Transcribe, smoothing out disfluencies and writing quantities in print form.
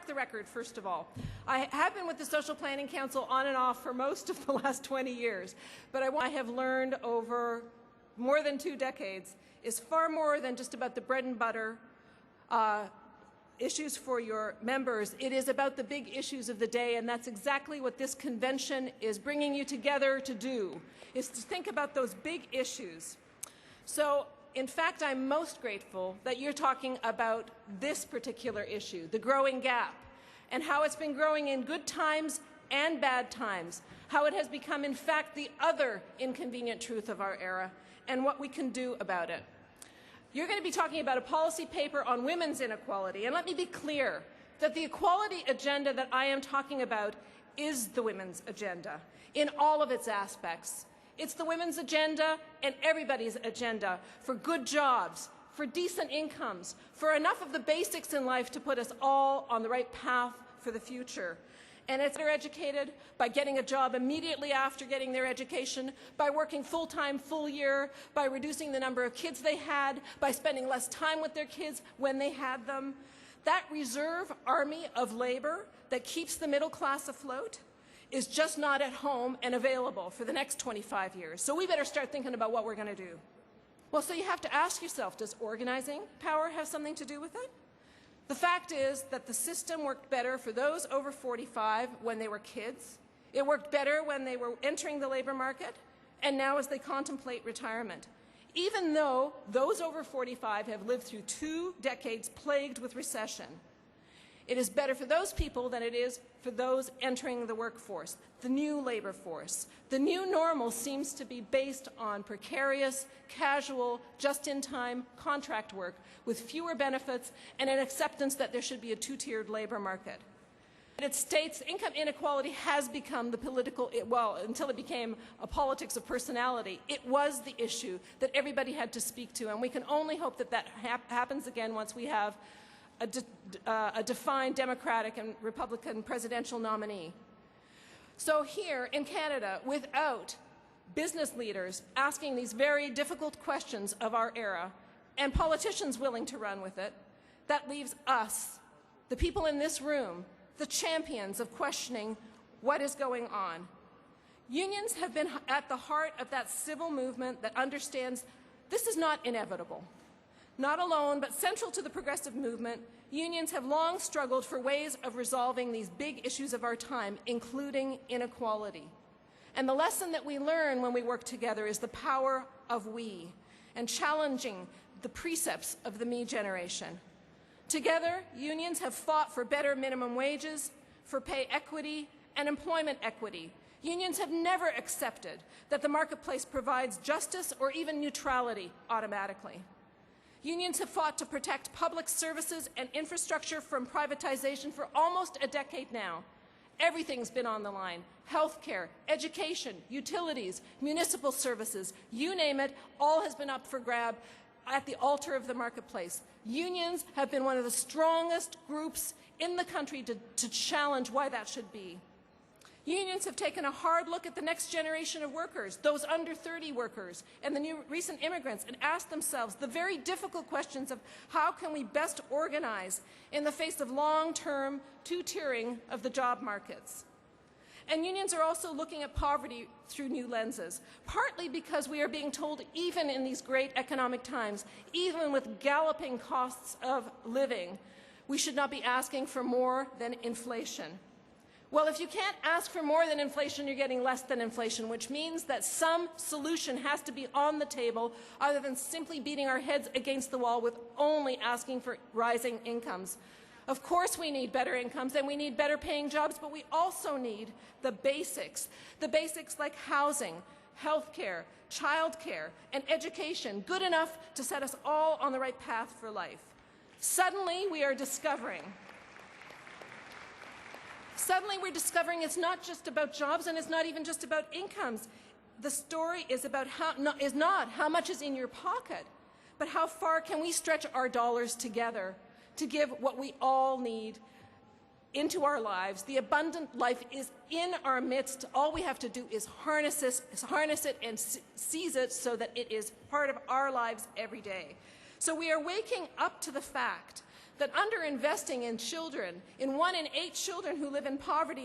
correct the record, first of all. I have been with the Social Planning Council on and off for most of the last 20 years, but I have learned over more than 2 decades is far more than just about the bread and butter issues for your members. It is about the big issues of the day, and that's exactly what this convention is bringing you together to do, is to think about those big issues. So, in fact, I'm most grateful that you're talking about this particular issue, the growing gap, and how it's been growing in good times and bad times, how it has become, in fact, the other inconvenient truth of our era, and what we can do about it. You're going to be talking about a policy paper on women's inequality, and let me be clear that the equality agenda that I am talking about is the women's agenda in all of its aspects. It's the women's agenda and everybody's agenda for good jobs, for decent incomes, for enough of the basics in life to put us all on the right path for the future. And it's they're educated by getting a job immediately after getting their education, by working full-time, full year, by reducing the number of kids they had, by spending less time with their kids when they had them. That reserve army of labor that keeps the middle class afloat is just not at home and available for the next 25 years. So we better start thinking about what we're going to do. Well, so you have to ask yourself, does organizing power have something to do with it? The fact is that the system worked better for those over 45 when they were kids. It worked better when they were entering the labor market, and now as they contemplate retirement. Even though those over 45 have lived through 2 decades plagued with recession, it is better for those people than it is for those entering the workforce, the new labor force. The new normal seems to be based on precarious, casual, just-in-time contract work with fewer benefits and an acceptance that there should be a 2-tiered labor market. In the United States, income inequality has become the political, well, until it became a politics of personality, it was the issue that everybody had to speak to, and we can only hope that that happens again once we have a defined Democratic and Republican presidential nominee. So here in Canada, without business leaders asking these very difficult questions of our era, and politicians willing to run with it, that leaves us, the people in this room, the champions of questioning what is going on. Unions have been at the heart of that civil movement that understands this is not inevitable. Not alone, but central to the progressive movement, unions have long struggled for ways of resolving these big issues of our time, including inequality. And the lesson that we learn when we work together is the power of we, and challenging the precepts of the me generation. Together, unions have fought for better minimum wages, for pay equity, and employment equity. Unions have never accepted that the marketplace provides justice or even neutrality automatically. Unions have fought to protect public services and infrastructure from privatization for almost a decade now. Everything's been on the line. Healthcare, education, utilities, municipal services, you name it, all has been up for grab at the altar of the marketplace. Unions have been one of the strongest groups in the country to challenge why that should be. Unions have taken a hard look at the next generation of workers, those under 30 workers, and the new recent immigrants, and asked themselves the very difficult questions of how can we best organize in the face of long-term two-tiering of the job markets. And unions are also looking at poverty through new lenses, partly because we are being told even in these great economic times, even with galloping costs of living, we should not be asking for more than inflation. Well, if you can't ask for more than inflation, you're getting less than inflation, which means that some solution has to be on the table other than simply beating our heads against the wall with only asking for rising incomes. Of course we need better incomes and we need better paying jobs, but we also need the basics like housing, health care, child care, and education, good enough to set us all on the right path for life. Suddenly we're discovering it's not just about jobs, and it's not even just about incomes. The story is about not how much is in your pocket, but how far can we stretch our dollars together to give what we all need into our lives. The abundant life is in our midst. All we have to do is harness it and seize it so that it is part of our lives every day. So we are waking up to the fact that underinvesting in children, in 1 in 8 children who live in poverty